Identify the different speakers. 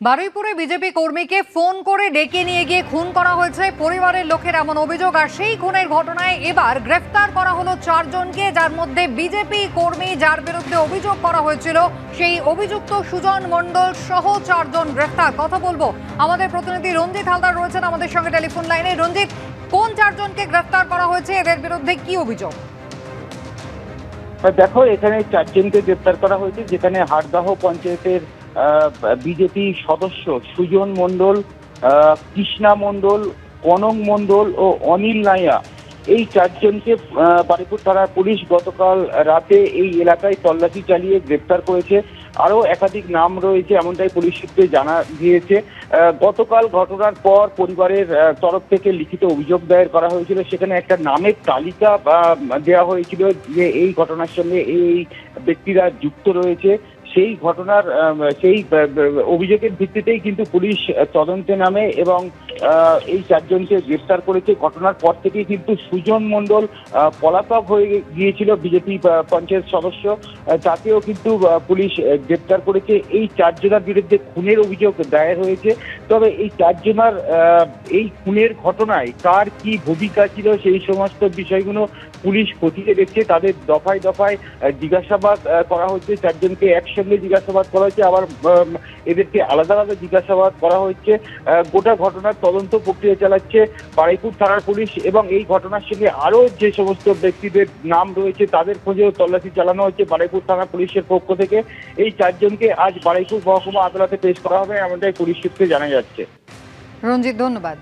Speaker 1: বারুইপুরে BJP কর্মীকে phone করে ডেকে নিয়ে গিয়ে খুন করা হয়েছে পরিবারের লোকের এমন অভিযোগ। আর সেই খুনের ঘটনায় এবার গ্রেফতার করা হলো 4 জনকে, যার মধ্যে বিজেপি কর্মী যার বিরুদ্ধে অভিযোগ করা হয়েছিল সেই অভিযুক্ত সুজন মণ্ডল সহ 4 জন গ্রেফতার। কথা বলবো আমাদের প্রতিনিধি রঞ্জিত হালদার রয়েছেন আমাদের সঙ্গে টেলিফোন লাইনে। রঞ্জিত, কোন 4 জনকে গ্রেফতার করা হয়েছে, এদের বিরুদ্ধে কি অভিযোগ?
Speaker 2: দেখো, এখানে 4 জনকে গ্রেপ্তার করা হয়েছে, যেখানে হাড়দাহ পঞ্চায়েতের বিজেপি সদস্য সুজন মণ্ডল, কৃষ্ণা মণ্ডল, কনক মণ্ডল ও অনিল নাইয়া, এই 4 জনকে বারুইপুর থানার পুলিশ গতকাল রাতে এই এলাকায় তল্লাশি চালিয়ে গ্রেপ্তার করেছে। আরো একাধিক নাম রয়েছে এমনটাই পুলিশ সূত্রে জানা গিয়েছে। গতকাল ঘটনার পর পরিবারের তরফ থেকে লিখিত অভিযোগ দায়ের করা হয়েছিল। সেখানে একটা নামের তালিকা দেওয়া হয়েছিল যে এই ঘটনার সঙ্গে এই ব্যক্তিরা যুক্ত রয়েছে। সেই ঘটনার সেই অভিযোগের ভিত্তিতেই কিন্তু পুলিশ তদন্তে নামে এবং এই 4 জনকে গ্রেফতার করেছে। ঘটনার পর থেকেই কিন্তু সুজন মণ্ডল পলাতক হয়ে গিয়েছিল, বিজেপি পঞ্চায়েত সদস্য, তাকেও কিন্তু পুলিশ গ্রেফতার করেছে। এই 4 জনের বিরুদ্ধে খুনের অভিযোগ দায়ের হয়েছে। তবে এই 4 জনের এই খুনের ঘটনায় কার কি ভূমিকা ছিল সেই সমস্ত বিষয়গুলো পুলিশ খতিয়ে দেখছে। তাদের দফায় দফায় জিজ্ঞাসাবাদ করা হচ্ছে। 4 জনকে একসঙ্গে জিজ্ঞাসাবাদ করা হচ্ছে, আবার এদেরকে আলাদা আলাদা জিজ্ঞাসাবাদ করা হচ্ছে। গোটা ঘটনার তদন্ত প্রক্রিয়া চালাচ্ছে বারুইপুর থানার পুলিশ এবং এই ঘটনার সঙ্গে আরো যে সমস্ত ব্যক্তিদের নাম রয়েছে তাদের খোঁজেও তল্লাশি চালানো হচ্ছে বারুইপুর থানা পুলিশের পক্ষ থেকে। এই 4 জনকে আজ বারুইপুর মহকুমা আদালতে পেশ করা হবে এমনটাই পুলিশ সূত্রে জানা যাচ্ছে।
Speaker 1: রঞ্জিত, ধন্যবাদ।